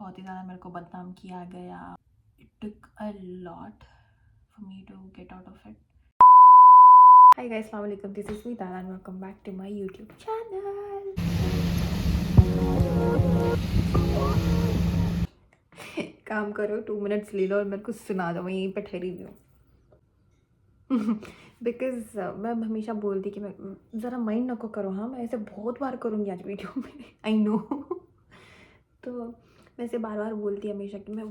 बहुत ही ज़्यादा मेरे को बदनाम किया गया. It took a lot for me to get out of it. Hi guys, Assalamu alaikum. This is me Tara and welcome back to my YouTube channel. काम करो 2 मिनट्स ले लो और मेरे को सुना दो, मैं यहीं पे ठहरी हुई हूँ. बिकॉज मैं हमेशा बोलती कि मैं ज़रा माइंड नको करो. हाँ, मैं ऐसे बहुत बार करूँगी आज वीडियो में. I know. तो मैं ऐसे बार बार बोलती हमेशा कि मैं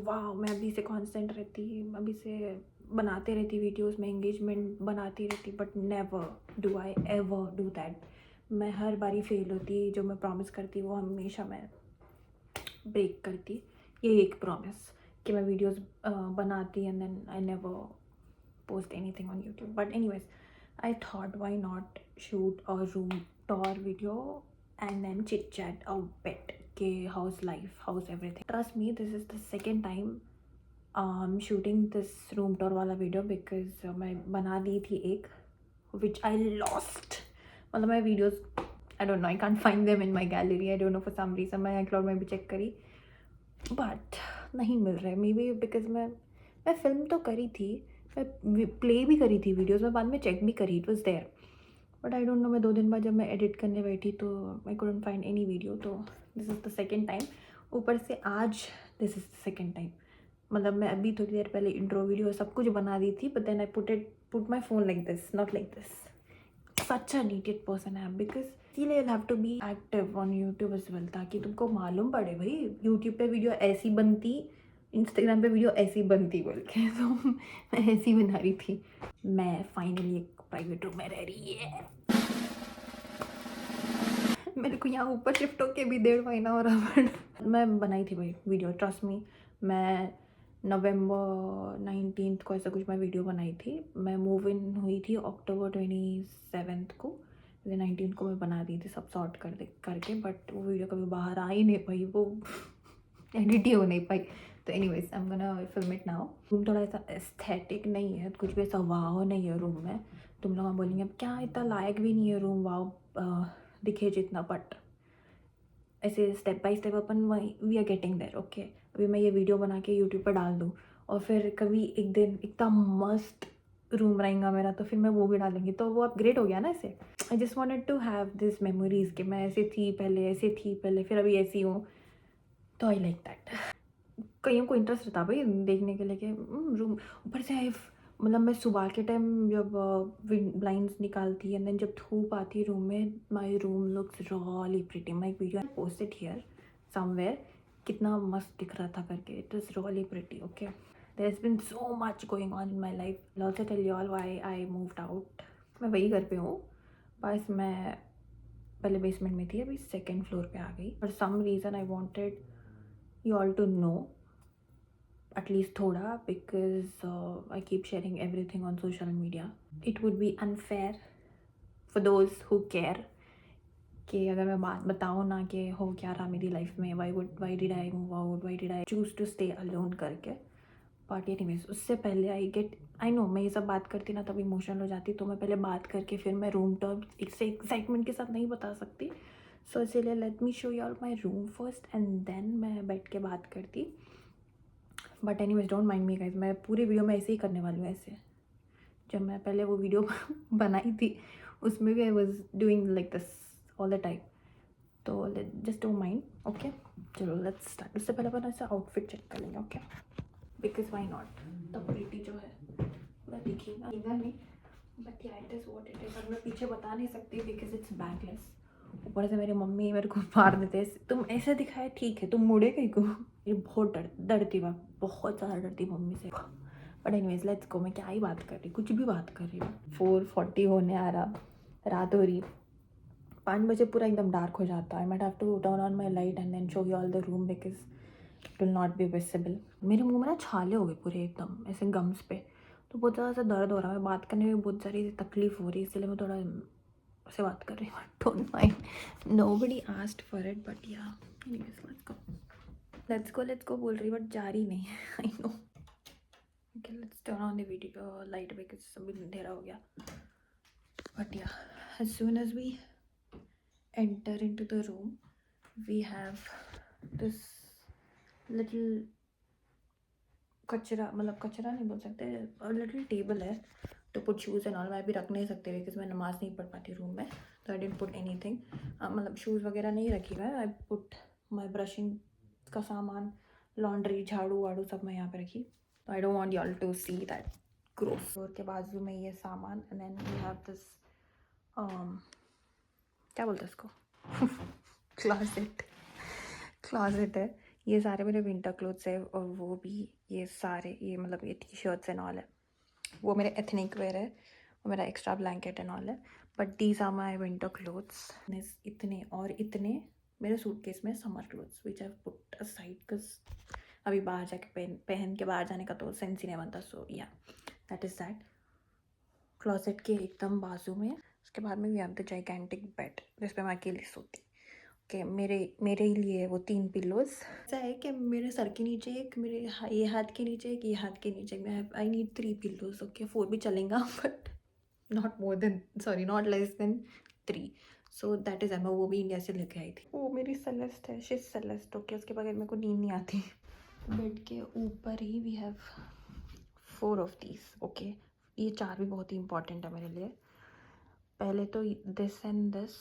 अभी से कॉन्स्टेंट रहती, अभी से बनाते रहती वीडियोस में, एंगेजमेंट बनाती रहती. But never do I ever do that. मैं हर बारी फेल होती. जो मैं प्रॉमिस करती वो हमेशा मैं ब्रेक करती. ये एक प्रॉमिस कि मैं वीडियोस बनाती and then I never post anything on YouTube. But anyways, I thought why not shoot a room tour video and then chit chat a bit. Okay, how's life, how's everything. Trust me, this is the second time shooting this room tour wala video because मैं बना दी थी एक which I lost. मतलब मैं videos I don't know, I can't find them in my gallery. I don't know for some reason. मैं iCloud में भी चेक करी but नहीं मिल रहे. मे बी बिकॉज मैं फिल्म तो करी थी, मैं प्ले भी करी थी वीडियोस में, बाद में चेक भी करी. It was there but I don't know. मैं 2 दिन बाद जब मैं एडिट करने बैठी तो I couldn't find any video. तो this is the second time. ऊपर से आज this is the second time. मतलब मैं अभी थोड़ी देर पहले इंट्रो वीडियो सब कुछ बना दी थी. But then I put my phone like this, not like this. Such a needed person है बिकॉज इसीलिए you have to be active on YouTube as well, ताकि तुमको मालूम पड़े भाई यूट्यूब पे वीडियो ऐसी बनती, इंस्टाग्राम पे वीडियो ऐसी बनती बोल के. तो मैं ऐसी बना रही थी. मैं फाइनली एक प्राइवेट रूम में रह रही है. मेरे को यहाँ ऊपर शिफ्ट होके भी 1.5 महीना हो रहा. बट मैं बनाई थी भाई वीडियो, ट्रस्ट मी. मैं नवंबर 19 को ऐसा कुछ मैं वीडियो बनाई थी. मैं मूव इन हुई थी अक्टूबर 27 को. 19 को मैं बना दी थी सब सॉर्ट करके. बट वो वीडियो कभी बाहर आ ही नहीं पाई, वो एडिट ही हो नहीं पाई. तो anyways I am gonna film it now. Room थोड़ा ऐसा एस्थेटिक नहीं है, कुछ भी ऐसा वाव नहीं है रूम में. तुम लोग बोलेंगे अब क्या इतना लायक भी नहीं है रूम वाव दिखे जितना. बट ऐसे स्टेप बाय स्टेप अपन we are getting there. Okay, अभी मैं ये वीडियो बना के यूट्यूब पर डाल दूँ और फिर कभी एक दिन इतना मस्त रूम रहेगा मेरा तो फिर मैं वो भी डालेंगी, तो वो अपग्रेड हो गया ना ऐसे. I just wanted to have this memories कि मैं ऐसे थी पहले फिर अभी ऐसी हूँ. तो आई लाइक दैट. कईयों को इंटरेस्ट रहता भाई देखने के लिए कि रूम. ऊपर से मतलब मैं सुबह के टाइम जब ब्लाइंड्स निकालती एंड देन जब धूप आती रूम में, my room looks really pretty. My video posted here somewhere, कितना मस्त दिख रहा था करके. It is really pretty. Okay, there has been so much going on in my life. I also tell you all why I moved out. मैं वही घर पे हूँ, बस मैं पहले बेसमेंट में थी, अभी सेकेंड फ्लोर पे आ गई. For some reason I wanted you all to know at least thoda, because I keep sharing everything on social media. It would be unfair for those who care कि अगर मैं बात बताऊँ ना कि हो क्या रहा मेरी लाइफ में, why did I move out, why did I choose to stay alone करके. बट एनीवेज उससे पहले आई नो मैं ये सब बात करती ना तब इमोशनल हो जाती. तो मैं पहले बात करके फिर मैं रूम टूर इससे एक्साइटमेंट के साथ नहीं बता सकती. सो इसीलिए let me show you all my room first and then मैं बैठ के बात करती. But anyways don't mind me guys, मैं पूरी वीडियो में ऐसे ही करने वाली हूँ. ऐसे जब मैं पहले वो वीडियो बनाई थी उसमें भी I was doing like this all the time. तो जस्ट डोंट माइंड. ओके, चलो लेट्स स्टार्ट. उससे पहले अपन ऐसा आउटफिट चेक कर लेंगे. Okay, because why not. The pretty जो है पूरा दिखेगा नहीं, but yeah it is what it is. अब मैं पीछे बता नहीं सकती बिकॉज इट्स बैकलेस. ऊपर से मेरी मम्मी मेरे को मार देते, तुम ऐसे दिखाए ठीक है, तुम मुड़े कहीं को. ये बहुत डरती मैं, बहुत ज़्यादा डरती मम्मी से. But anyways let's go. मैं क्या ही बात कर रही, कुछ भी बात कर रही हूँ. 4:40 होने आ रहा, रात हो रही. 5 बजे पूरा एकदम डार्क हो जाता है. I might have to turn on my light and then show you all the room because it will not be visible. मेरे मुंह में ना छाले हो गए पूरे एकदम ऐसे गम्स पे. तो बहुत ज़्यादा सा दर्द हो रहा है. बात करने में बहुत सारी तकलीफ हो रही है, इसलिए मैं थोड़ा से बात कर रही हूँ. Don't mind, nobody asked for it. But या एनीवेज लेट्स गो बोल रही बट जा रही नहीं. I know. Okay, let's turn on the video light because अभी अंधेरा हो गया. बट या as soon as we enter into the room we have this little कचरा, मतलब कचरा नहीं बोल सकते, लिटिल टेबल है to put shoes and all. मैं भी रख नहीं सकती बिकॉज मैं नमाज़ नहीं पढ़ पाती रूम में, तो आई डिडंट पुट एनीथिंग। मतलब शूज़ वगैरह नहीं रखी मैं, आई पुट माई ब्रशिंग का सामान, लॉन्ड्री, झाड़ू वाड़ू सब मैं यहाँ पे रखी। तो I don't want you all to see that gross. और के बाजू में ये सामान, and then we have this क्या बोलते हैं इसको क्लॉजेट है। ये सारे मेरे विंटर क्लोथ्स है, और वो भी ये सारे, ये मतलब ये टी शर्ट्स एंड ऑल है, वो मेरे एथनिक वेयर है, और मेरा एक्स्ट्रा ब्लैंकेट एंड ऑल है। But these are my winter clothes. इतने और इतने मेरे सूटकेस में summer clothes which I put aside, because अभी बाहर जाके पहन के बाहर जाने का तो सेंस ही नहीं बनता। सो या दैट इज़ दैट। क्लॉजेट के एकदम बाजू में, उसके बाद में we have the gigantic bed जिस पे मैं अकेली सोती। ओके, मेरे ही लिए वो 3 पिल्लोज। ऐसा है कि मेरे सर के नीचे एक, मेरे ये हाथ के नीचे एक, ये हाथ के नीचे एक, आई नीड 3 पिल्लोज। ओके, 4 भी चलेगा but not more than, sorry not less than 3। So that is एमा, वो भी इंडिया से लेके आई थी। वो मेरी सेलेस्ट है, शिज सेलेस्ट। ओके, उसके बगैर मेरे को नींद नहीं आती। बेड के ऊपर ही we have 4 of these. Okay, ये 4 भी बहुत ही इंपॉर्टेंट है मेरे लिए। पहले तो दिस एंड दिस,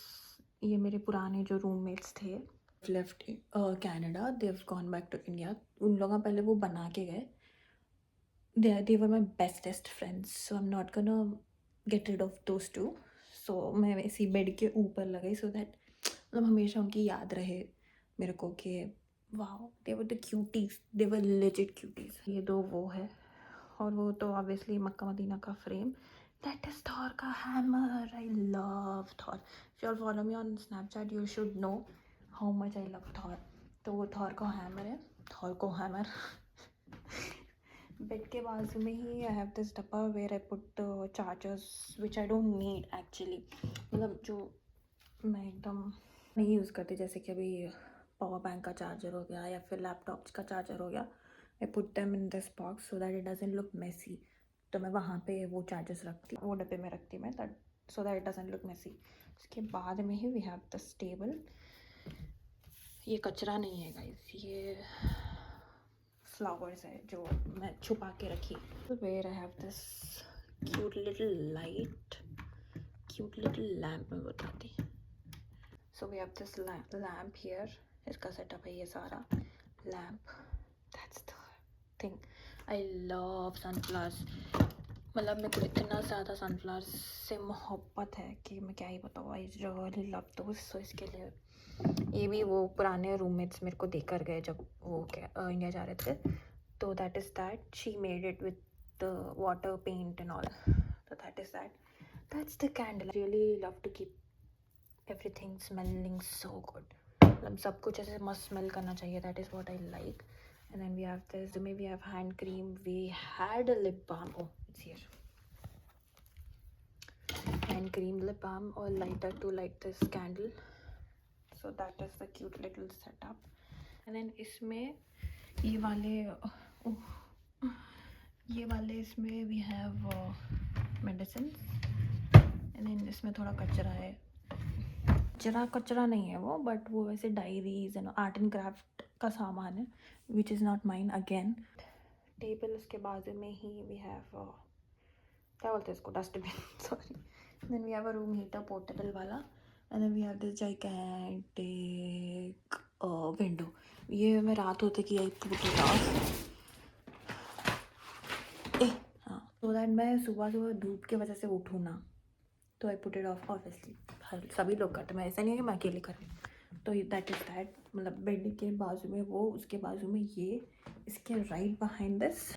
ये मेरे पुराने जो रूममेट्स थे, left Canada, they have gone back to India. उन लोगों पहले वो बना के गए, they were my bestest friends, so I am not gonna get rid of those too. So मैं इसी बेड के ऊपर लगाई, सो दैट मतलब हमेशा उनकी याद रहे मेरे को कि wow they were the cuties, they were legit cuties. ये 2 वो है, और वो तो ऑब्वियसली मक्का मदीना का फ्रेम, दैट इज थॉर का hammer. I love Thor. If you all follow me on Snapchat you should know how much I love Thor. तो वो थॉर का हैमर है, थॉर को हैमर। बेड के बाजू में ही आई हैव दिस डब्बा where I put chargers which I don't need actually, मतलब जो मैं एकदम नहीं यूज़ करती, जैसे कि अभी पावर बैंक का चार्जर हो गया या फिर लैपटॉप्स का चार्जर हो गया। I put them in this box so that it doesn't look messy. तो मैं वहाँ पे वो चार्जर्स रखती, वो डब्बे में रखती मैं, that so that it doesn't look messy. उसके बाद में ही वी हैव दिस टेबल। ये कचरा नहीं है गाइस, ये फ्लावर्स है जो मैं छुपा के रखी। Where I have this cute little light, cute little lamp मैं बताती। So we have this lamp here, इसका सेटअप है ये सारा lamp. That's the thing. I love sunflowers, मतलब मेरे को इतना ज़्यादा सनफ्लावर्स से मोहब्बत है कि मैं क्या ही बताऊँ। आई रियली लव दोस। सो इसके लिए ये भी वो पुराने रूममेट्स मेरे को देकर गए जब वो क्या इंडिया जा रहे थे, तो that is that. She made it with the water paint and all, तो that is that. That's the candle. Really love to keep everything smelling so good, मतलब सब कुछ ऐसे मस्त स्मेल करना चाहिए, that is what I like. And then we have this, may we have hand cream, we had a lip balm, oh it's here, hand cream, lip balm or lighter to light this candle. So that is the cute little setup. And then इसमें ये वाले इसमें we have medicines, and then इसमें थोड़ा कचरा है, कचरा नहीं है वो, बट वो वैसे diaries and art and craft का सामान है which is not mine again. Table उसके बाजू में ही वी हैव क्या बोलते हैं इसको, dustbin sorry. Then we have a room heater portable वाला, and then we have this gigantic window. ये मैं रात होते कि आई पुट इट ऑफ, हाँ, सो दैट मैं सुबह सुबह धूप की वजह से उठूँ ना, तो I put it of. Obviously सभी लोग करते, मैं ऐसा नहीं है कि मैं अकेले कर रही हूँ। तो दैट इज़ दैट, मतलब बेड के बाजू में वो, उसके बाजू में ये, इसके राइट बिहाइंड दिस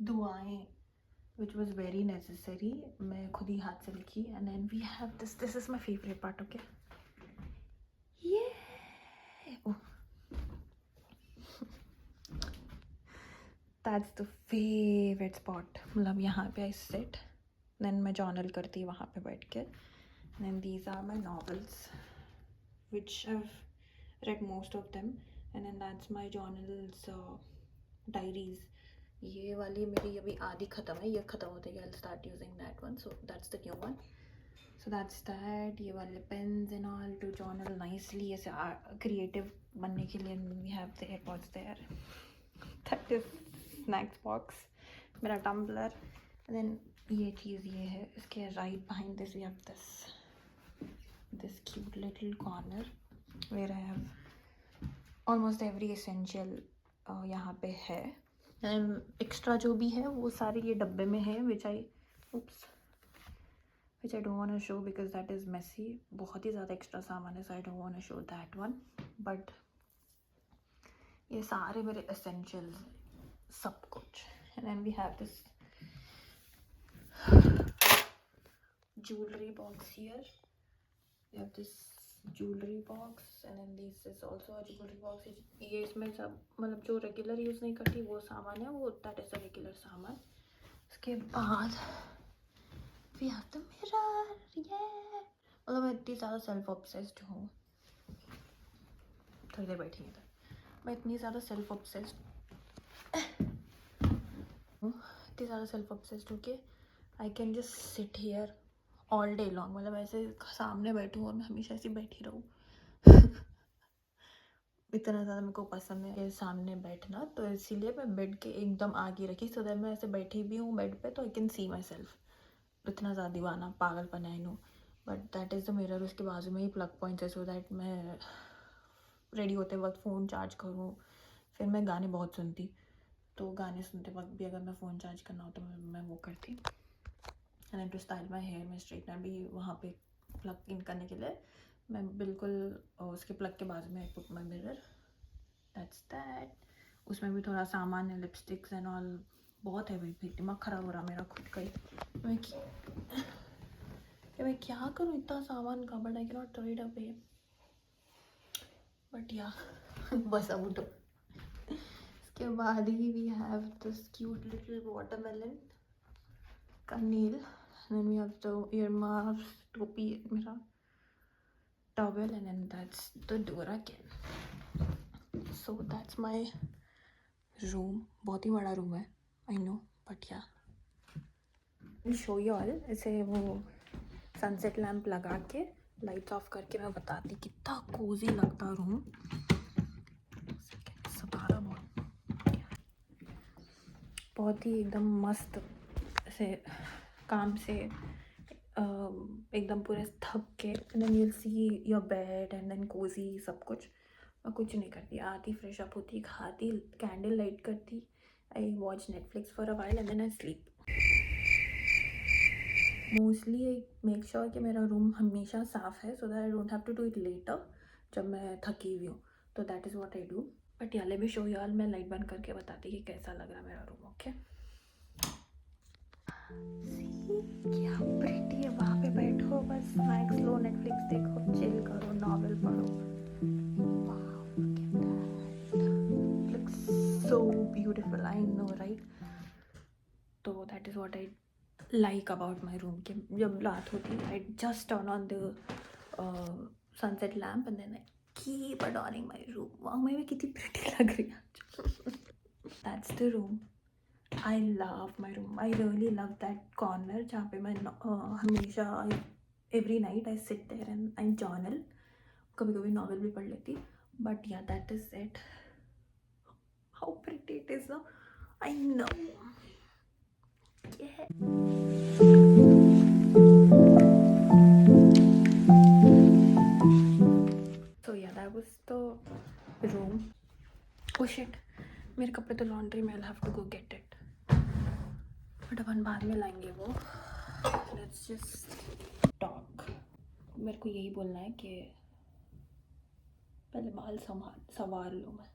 दुआएं विच वॉज वेरी नेसेसरी, मैं खुद ही हाथ से लिखी। And then we have this is my favourite part. Okay, ये दैट्स द फेवरेट स्पॉट, मतलब यहाँ पे आई सिट, देन मैं जर्नल करती वहाँ पे बैठ के। Then these are my novels which I've read most of them, and then that's my journals, diaries. ये वाली मेरी अभी आधी ख़त्म है, ये ख़त्म होते ही I'll start using that one, so that's the new one. So that's that. ये वाले pens and all to journal nicely, ऐसे क्रिएटिव बनने के लिए. We have the AirPods there. That is snacks box, मेरा टम्बलर. एंड देन ये चीज़ ये है, इसके right behind this we have this cute little corner where I have almost every essential यहाँ पे है. एंड एक्स्ट्रा जो भी है वो सारे ये डब्बे में है, which I don't want to show because that is messy. बहुत ही ज़्यादा एक्स्ट्रा सामान है, so I don't want to show that one. But ये सारे मेरे essentials सब कुछ. And then we have this jewelry box here. We have this jewelry box and then this is also a jewelry box. ये इसमें सब मतलब जो रेगुलर यूज़ नहीं करती वो सामान है, वो दैट इज़ अ रेगुलर सामान. उसके बाद we have the mirror. Yeah, मतलब मैं इतनी ज़्यादा सेल्फ ऑब्सेस्ड हूँ. थोड़ी देर बैठी है, मैं इतनी ज़्यादा सेल्फ ऑब्सेस्ड हूँ कि I can just sit here all day long. मतलब ऐसे सामने बैठूँ और मैं हमेशा ऐसे बैठी रहूँ. इतना ज़्यादा मेरे को पसंद है सामने बैठना, तो इसीलिए मैं बेड के एकदम आगे रखी, सो दैट मैं ऐसे बैठी भी हूँ बेड पे तो I can see my self. इतना ज़्यादा दीवाना पागलपन है, no. But that is the mirror. उसके बाजू में ही प्लग पॉइंट्स है, सो दैट मैं रेडी होते वक्त फ़ोन चार्ज करूँ. फिर मैं गाने बहुत सुनती, तो गाने सुनते वक्त भी अगर मैं फ़ोन चार्ज करना हो तो मैं वो करती. And then to style my hair, मैं स्ट्रेटनर भी वहाँ पे प्लग इन करने के लिए मैं बिल्कुल उसके प्लग के बाजू में आई put my mirror. That's that. उसमें भी थोड़ा सामान है, लिपस्टिक्स एंड ऑल. बहुत है भाई, दिमाग ख़राब हो रहा मेरा खुद का ही. मैं क्या करूँ इतना सामान का, but I can not throw it away. But yeah बस अब उठो. इसके बाद ही we have this cute little watermelon का नील. Then we have the ear mask, टोपी, मेरा towel, and then that's the door again. So that's my room. बहुत ही बड़ा रूम है, I know, but yeah show you all. ऐसे वो सनसेट लैम्प लगा के लाइट्स ऑफ करके मैं बताती कितना कोजी लगता रूम. सतारा बहुत ही एकदम मस्त ऐसे काम से एकदम पूरे थक के. And then you will see your bed and then cosy सब कुछ. मैं कुछ नहीं करती, आती फ्रेश अप होती, खाती, कैंडल लाइट करती, I watch Netflix for a while and then I sleep. Mostly I make sure कि मेरा रूम हमेशा साफ़ है, so that I don't have to do it later जब मैं थकी हुई हूँ. तो that is what I do. But yeah let me show you all. मैं लाइट बंद करके बताती कि कैसा लग रहा है मेरा रूम. ओके, क्या प्रिटी है. वहाँ पे बैठो, बस स्नैक्स लो, नेटफ्लिक्स देखो, चिल करो, नॉवेल पढ़ो. Looks so beautiful, I know, right? तो that is what I like about my room. कि जब रात होती है, I just turn on the sunset lamp and then I keep adorning my room. वाह, मैं कितनी pretty लग रही हूँ. That's the room. I love my room. I really love that corner जहाँ पे मैं हमेशा every night I sit there and I journal. कभी कभी नॉवेल भी पढ़ लेती. But yeah, that is it. How pretty it is, no? I know. Yeah. So yeah, that was the room. Oh shit, मेरे कपड़े तो लॉन्ड्री में. I'll have to go get it. But अपन बाद में लाएंगे वो. Let's just talk. मेरे को यही बोलना है कि पहले बाल सवार लो. मैं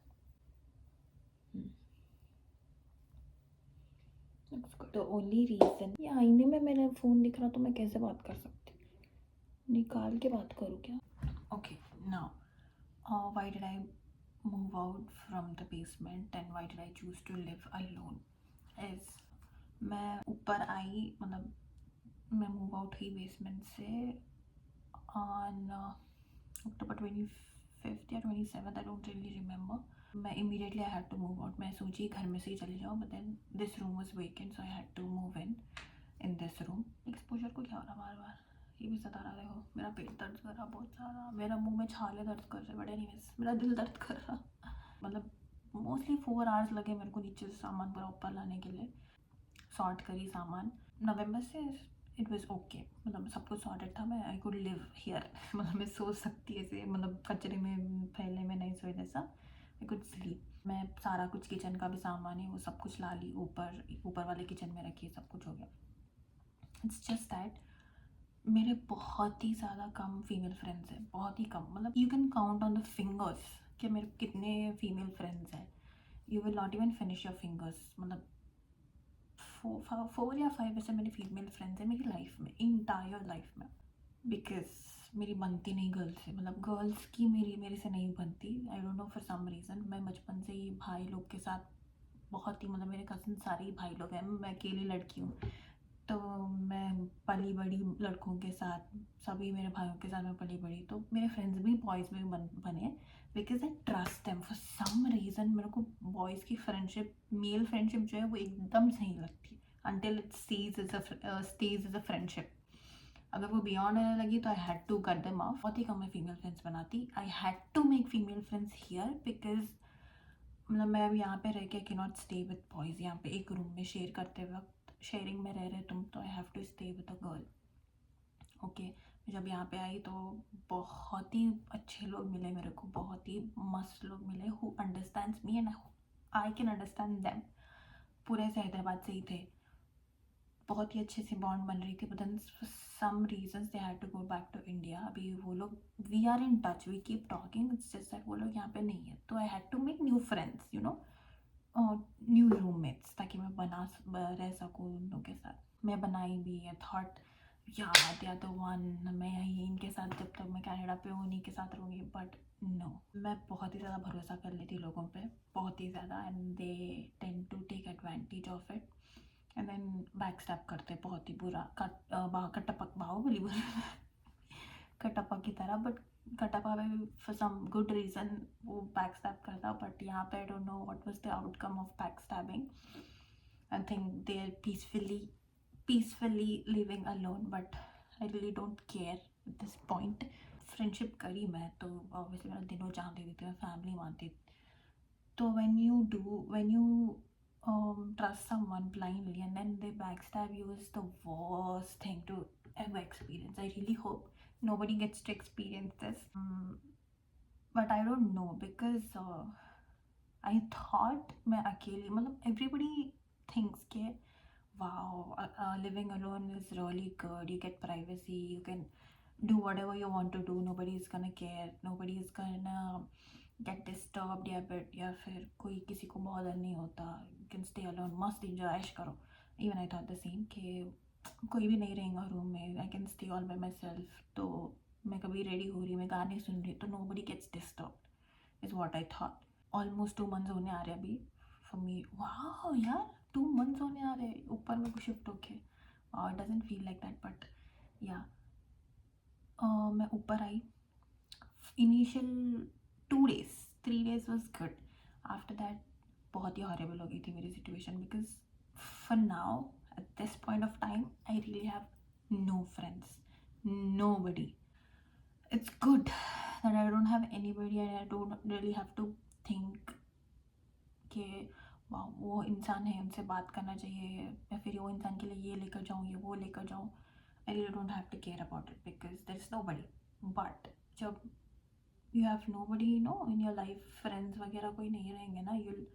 तो ओनली रीज़न ये आईने में मेरा फ़ोन दिख रहा तो मैं कैसे बात कर सकती. निकाल के बात करूँ क्या. Okay, now why did I move out from the basement and why did I choose to live alone. As मैं ऊपर आई, मतलब मैं मूव आउट हुई बेसमेंट से ऑन October 25th या 27th, I don't really remember. मैं immediately I had to move out. मैं सोची घर में से ही चली जाऊँ, but then this room was vacant, so I had to move in this room. Exposure को क्या हो रहा बार बार. ये भी सता रहा है। देखो मेरा पेट दर्द कर रहा बहुत सारा, मेरा मुंह में छाले दर्द कर रहे बट एनीवेज मेरा दिल दर्द कर रहा। मतलब मोस्टली 4 आवर्स लगे मेरे को नीचे से सामान पूरा ऊपर लाने के लिए। सॉर्ट करी सामान नवंबर से, इट वाज ओके, मतलब सब कुछ सॉर्टेड था। मैं आई कुड लिव हियर मतलब मैं सो सकती ऐसे, मतलब कचरे में फैले में नहीं सोए जैसा। I could sleep. मैं सारा कुछ किचन का भी सामान है वो सब कुछ ला ली, ऊपर वाले किचन में रखी, सब कुछ हो गया। इट्स जस्ट दैट मेरे बहुत ही ज़्यादा कम फीमेल फ्रेंड्स हैं, बहुत ही कम, मतलब you can count on the fingers कि मेरे कितने फीमेल फ्रेंड्स हैं। You will not even finish your fingers. मतलब 4 या 5 ऐसे मेरे फीमेल फ्रेंड्स हैं मेरी लाइफ में, इंटायर लाइफ में। बिकॉज मेरी बनती नहीं गर्ल्स से, मतलब गर्ल्स की मेरे से नहीं बनती। I don't know for some reason. मैं बचपन से ही भाई लोग के साथ बहुत ही, मतलब मेरे कज़न सारे ही भाई लोग हैं, मैं अकेली लड़की हूँ। तो मैं पली बड़ी लड़कों के साथ, सभी मेरे भाइयों के साथ मैं पली बड़ी, तो मेरे फ्रेंड्स भी बॉयज़ में बने because I trust them. For some reason मेरे को बॉयज़ की फ्रेंडशिप, मेल फ्रेंडशिप जो है वो एकदम सही लगती है until it stays as a friendship। अगर वो बियॉन्ड आने लगी तो I had to cut them off. बहुत ही कम मैं फीमेल फ्रेंड्स बनाती। I had to make female friends here because मतलब मैं अब यहाँ पे रह के can not stay with boys. यहाँ पे एक रूम में शेयर करते वक्त, शेयरिंग में रह रहे तुम, तो I have to stay with a girl. Okay, जब यहाँ पे आई तो बहुत ही अच्छे लोग मिले मेरे को, बहुत ही मस्त लोग मिले who understands me and I can understand them. पूरे से हैदराबाद से ही थे, बहुत ही अच्छे से बॉन्ड बन रही थी, but then some reasons they had to go back to India. अभी वो लोग, we are in touch, we keep talking, it's just that वो लोग यहाँ पे नहीं है। तो I had to make new friends, you know, new roommates, ताकि मैं रह सकूँ उन लोगों के साथ। मैं बनाई भी है, थॉट याद या तो वन, मैं यहीं इनके साथ जब तक मैं कनाडा पे हूँ उन्हीं के साथ रहूँगी। बट नो, मैं बहुत ही ज़्यादा भरोसा कर लेती लोगों पे, बहुत ही ज़्यादा, and they tend to take advantage of it and then back stab करते बहुत ही बुरा। कटपक बाहुबली बोली कटप्पा की तरह, बट कटप्पा में फॉर सम गुड रीज़न वो बैक स्टैप करता। बट यहाँ पे I don't know what was the outcome of back stabbing. I think they are peacefully living alone, but I really don't care at this point. Friendship करी मैं तो obviously मेरा दिनों जान दे देती, मैं फैमिली मानती। तो when you trust someone blindly and then they backstab you is the worst thing to ever experience. I really hope nobody gets to experience this. But I don't know because I thought मैं अकेली, मतलब everybody thinks के wow, living alone is really good. You get privacy. You can do whatever you want to do. Nobody is gonna care. Nobody is gonna get disturbed या फिर कोई किसी को bother नहीं होता। You can stay alone. मस्त enjoy ऐश करो। Even I thought the same कि कोई भी नहीं रहेगा रूम में। I can stay all by myself. तो मैं कभी रेडी हो रही, मैं गाने सुन रही, तो nobody gets disturbed is what I thought. Almost 2 months होने आ रहे अभी for me. Wow यार, 2 months होने आ रहे ऊपर में कुछ शिफ्ट होके। It doesn't feel like that, but yeah. मैं ऊपर आई, initial 2 days 3 days was good. After that बहुत ही हॉरेबल हो गई थी मेरी situation because for now at this point of time I really have no friends, nobody. It's good that I don't have anybody and I don't really have to think कि वाह वो इंसान है उनसे बात करना चाहिए या फिर वो इंसान के लिए ये लेकर जाऊँ ये वो लेकर जाऊँ। I really don't have to care about it because there is nobody. But जब you have nobody, you know, in your life, friends वगैरह कोई नहीं रहेंगे ना, you'll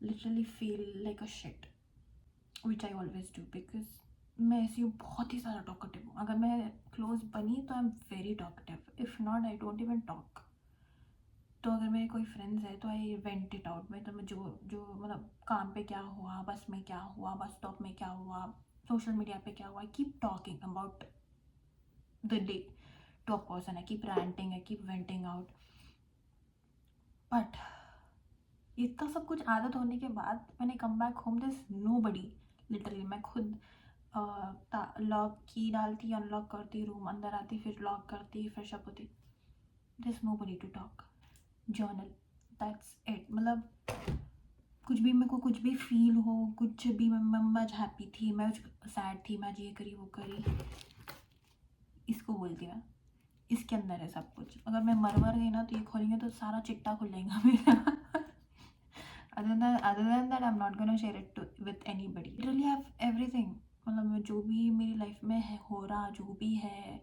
literally feel like a shit, which I always do because मैं ऐसी हूँ, बहुत ही ज़्यादा टॉकेटिव हूँ। अगर मैं क्लोज बनी तो आई am very talkative, if not I don't even talk. तो अगर मेरे कोई फ्रेंड्स है तो आई वेंट इट आउट में, तो मैं जो जो मतलब काम पे क्या हुआ, बस में क्या हुआ, बस स्टॉप में क्या हुआ, सोशल मीडिया पे क्या हुआ, I keep talking about the day to a person, I keep ranting, I keep venting out. But इतना सब कुछ आदत होने के बाद मैंने come back home, this nobody, literally मैं खुद लॉक की डालती, अनलॉक करती, रूम अंदर आती, फिर लॉक करती, फ्रेश अप होती, this nobody to talk, journal, that's it. मतलब कुछ भी मेरे को कुछ भी फील हो, कुछ भी मैं आज हैप्पी थी, मैं आज सैड थी, मैं आज ये करी वो करी, इसको बोलती मैं, इसके अंदर है सब कुछ। अगर मैं मर गई ना तो ये खोलेंगे तो सारा चिट्टा खुल जाएगा मेरा। other than that I'm not gonna share it with anybody. Literally have everything, मतलब जो भी मेरी लाइफ में है हो रहा, जो भी है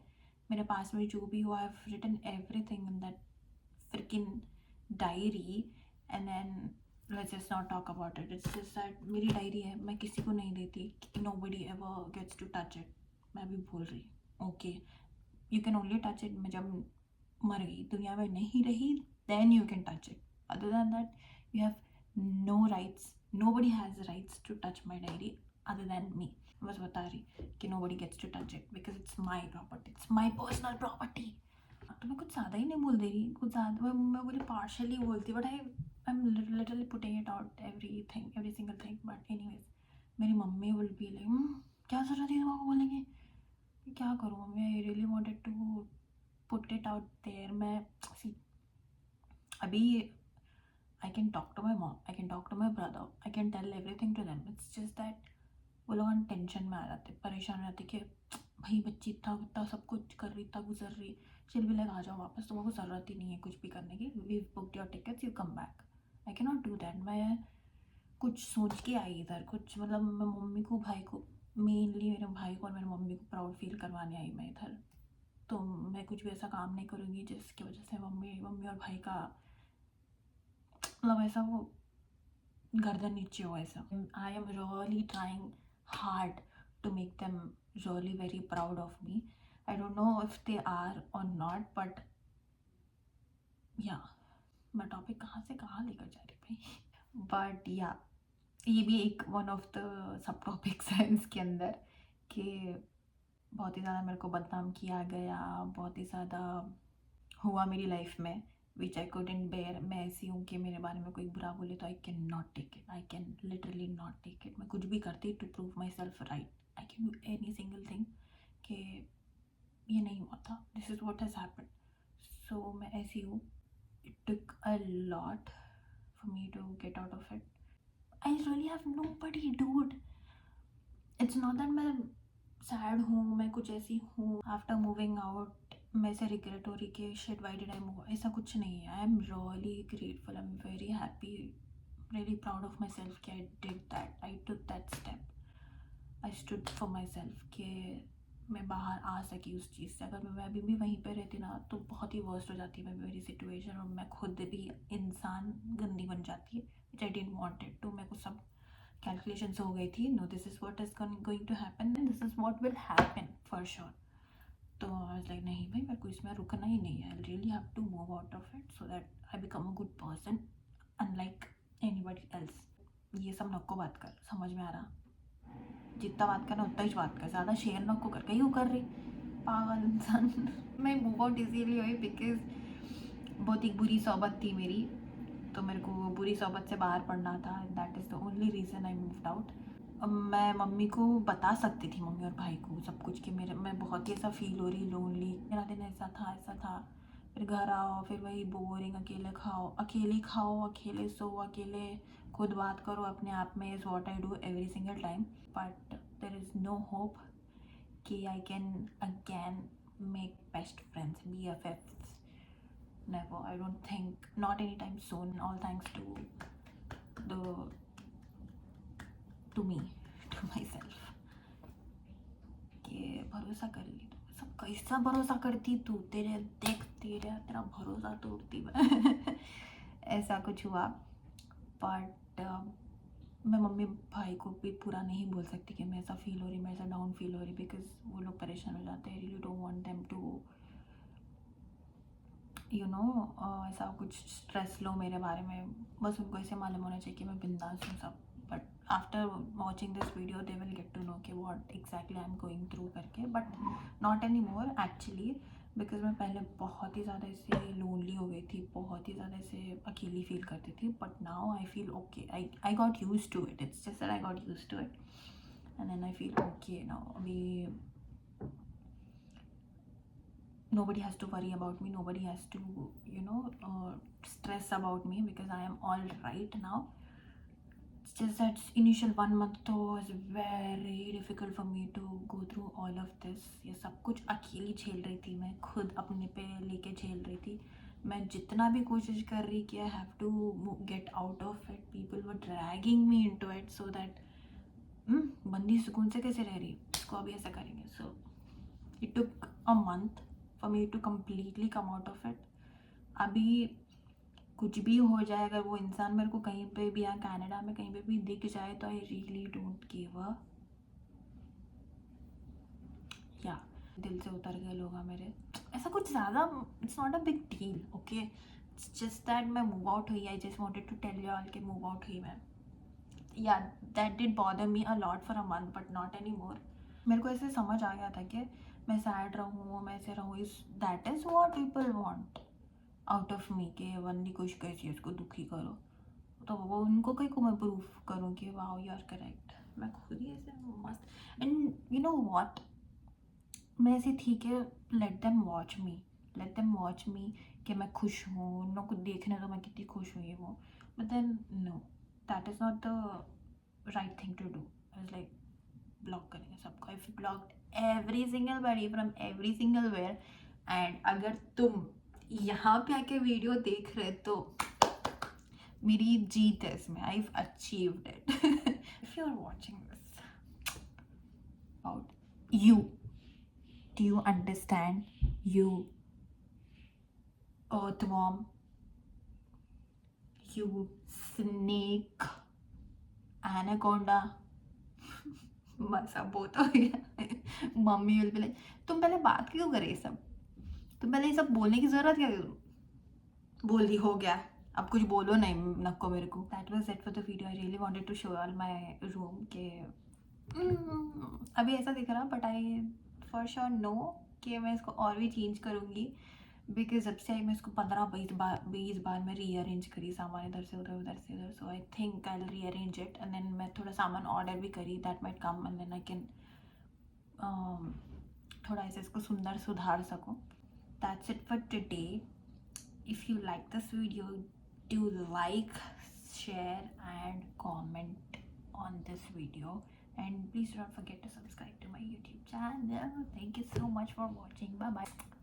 मेरे पास में, जो भी हुआ, I've written everything in that freaking diary. And then let's just not talk about it. It's just that मेरी डायरी है, मैं किसी को नहीं देती, nobody ever gets to touch it. मैं भी बोल रही okay, you can only touch it मैं जब मर गई, दुनिया में नहीं रही, then you can touch it. Other than that you have no rights, nobody has rights to touch my diary other than me. बस बता रही कि nobody gets to touch it because it's my property, it's my personal property. तो मैं कुछ ज़्यादा ही नहीं बोल दे रही, कुछ ज़्यादा मैं बोली पार्शली बोलती, but I am literally putting it out every single thing. But anyways मेरी मम्मी विल बी लाइक क्या ज़रूरत है तुम्हारा बोलने की, क्या करूँ मम्मी, I really wanted to put it out there. मैं सी अभी I can talk to my mom, I can talk to my brother, I can tell everything to them. It's just that वो लोग टेंशन में आ जाते, परेशान रहते कि भाई बच्ची इतना सब कुछ कर रही, इतना गुजर रही, चिल भी लगा आ जाओ वापस, तुमको ज़रूरत ही नहीं है कुछ भी करने की, we booked your tickets, you come back. I can not do that. मैं कुछ सोच के आई इधर, कुछ मतलब मैं मम्मी को, भाई को, मेनली मेरे भाई को और मेरी मम्मी को प्राउड फील करवाने आई मैं इधर. तो मैं कुछ भी ऐसा काम नहीं करूँगी जिसकी वजह से मम्मी और भाई का मतलब ऐसा वो गर्दन नीचे हो ऐसा. I am really trying hard to make them really very proud of me. I don't know if they are or not, but या मैं टॉपिक कहाँ से कहाँ लेकर जा रही भाई. बट या ये भी एक one of the sub topics है इसके अंदर कि बहुत ही ज़्यादा मेरे को बदनाम किया गया, बहुत ही ज़्यादा हुआ मेरी लाइफ में विच आई कुडंट बेयर. मैं ऐसी हूँ कि मेरे बारे में कोई बुरा बोले तो I can not take it, I can literally not take it. मैं कुछ भी करती to prove myself right, I can do any single thing कि ये नहीं हुआ था, this is what has happened. So मैं ऐसी हूँ. It took a lot for me to get out of it. I really have nobody dude. It's not that मैं sad हूँ, मैं कुछ ऐसी हूँ आफ्टर मूविंग आउट मैं से रिग्रेट हो रही कि shit why did I move, ऐसा कुछ नहीं है. I am really grateful, I am very happy, really proud of myself कि I did that, I took that step, I stood for myself कि मैं बाहर आ सकी उस चीज़ से. अगर मैं अभी भी वहीं पर रहती ना तो बहुत ही वर्स्ट हो जाती है मेरी सिचुएशन, और मैं खुद भी इंसान गंदी बन जाती है, which I didn't wanted to. मेरे को सब कैलकुलेशंस हो गई थी, no this is what is going to happen and this is what will happen for sure. तो आई वाज लाइक नहीं भाई, मेरे को इसमें रुकना ही नहीं है, I really have to move out of it so that I become a good person unlike anybody else. ये सब नको बात कर, समझ में आ रहा, जितना बात करना उतना ही बात कर, ज़्यादा शेयर नको कर, कहीं कर रही पागल इंसान. मैं मूव आउट इजीली हुई बिकॉज बहुत ही बुरी सोबत थी मेरी, तो मेरे को बुरी सोबत से बाहर पड़ना था. That is the only reason I moved out. मैं मम्मी को बता सकती थी, मम्मी और भाई को सब कुछ कि मैं बहुत ही ऐसा फील हो रही, लोनली, मेरा दिन ऐसा था. फिर घर आओ, फिर वही बोरिंग, अकेले खाओ, अकेले सो, अकेले खुद बात करो अपने आप में, is what I do every single time. But there is no hope कि I can again make best friends, BFFs. Never, I don't think, not anytime soon. All thanks to me, to myself. कि भरोसा कर ली तो सब कैसा भरोसा करती तू, तेरा भरोसा तोड़ती मैं. ऐसा कुछ हुआ. बट मैं मम्मी भाई को भी पूरा नहीं बोल सकती कि मैं ऐसा फील हो रही, मैं ऐसा डाउन फील हो रही, बिकॉज वो लोग परेशान हो जाते हैं. Really don't want them to ऐसा कुछ स्ट्रेस लो मेरे बारे में. बस उनको ऐसे मालूम होना चाहिए कि मैं बिंदास हूँ सब. But after watching this video they will get to know कि what exactly I am going through करके. But not any more actually, because मैं पहले बहुत ही ज़्यादा ऐसे लोनली हो गई थी, बहुत ही ज़्यादा ऐसे अकेली फील करती थी. But now I feel okay, I got use to it, it's just that I got use to it and then I feel okay now. अभी nobody has to worry about me, nobody has to stress about me because I am all right now. It's just that initial 1 month was very difficult for me to go through all of this. ये सब कुछ अकेली झेल रही थी मैं, खुद अपने पे लेके झेल रही थी. मैं जितना भी कोशिश कर रही कि I have to get out of it, people were dragging me into it so that बंदी सुकून से कैसे रह रही, इसको अभी ऐसा करेंगे. So it took a month for me to completely come out of it. अभी कुछ भी हो जाए, अगर वो इंसान मेरे को कहीं पे भी यहाँ कनाडा में कहीं पे भी दिख जाए तो आई रियली डोंट गिव अ, या दिल से उतर गए लोग मेरे. ऐसा कुछ ज़्यादा, it's not a big deal. Okay, it's just that मैं मूव आउट हुई. I just wanted to tell you all के मूव आउट हुई मैं. या that did bother me a lot for a month but not any more. मेरे को ऐसे समझ आ गया था कि मैं सैड रहूँ, मैं ऐसे रहूँ, इस that is what people want out of me. के बंदी कुछ कैसी उसको दुखी करो, तो वो उनको कहीं को मैं प्रूफ करूँ कि वाओ यू आर करेक्ट. मैं खुद ही ऐसे मस्त. एंड यू नो व्हाट, मैं ऐसी थी कि लेट देम वॉच मी कि मैं खुश हूँ, उन लोग को देखने तो मैं कितनी खुश हुई वो. But then no, that is not the right thing to do. I was like block करेंगे सबको. I blocked every single body from every single where. एंड अगर तुम यहाँ पे आके वीडियो देख रहे तो मेरी जीत है इसमें. I achieved it. If you are watching this about you, do you understand? You earthworm, you snake, anaconda. बस अब वो तो हो गया. मम्मी विल बी लाइक, तुम पहले बात क्यों करे सब, तुम पहले ये सब बोलने की जरूरत क्या, बोल दी हो गया, अब कुछ बोलो नहीं नको मेरे को. That was it for the video. I really wanted to show all my room के अभी ऐसा दिख रहा, but I for sure know कि मैं इसको और भी चेंज करूँगी. बिकॉज जब से आई मैं इसको 15-20 बार मैं रीअरेंज करी सामान इधर से उधर उधर से उधर. So I think I will rearrange it and then मैं थोड़ा सामान ऑर्डर भी करी, that might come and then I can थोड़ा ऐसे इसको सुंदर सुधार सकूँ. That's it for today. If you like this video, do like, share and comment on this video, and please don't forget to subscribe to my YouTube channel. Thank you so much for watching. Bye bye.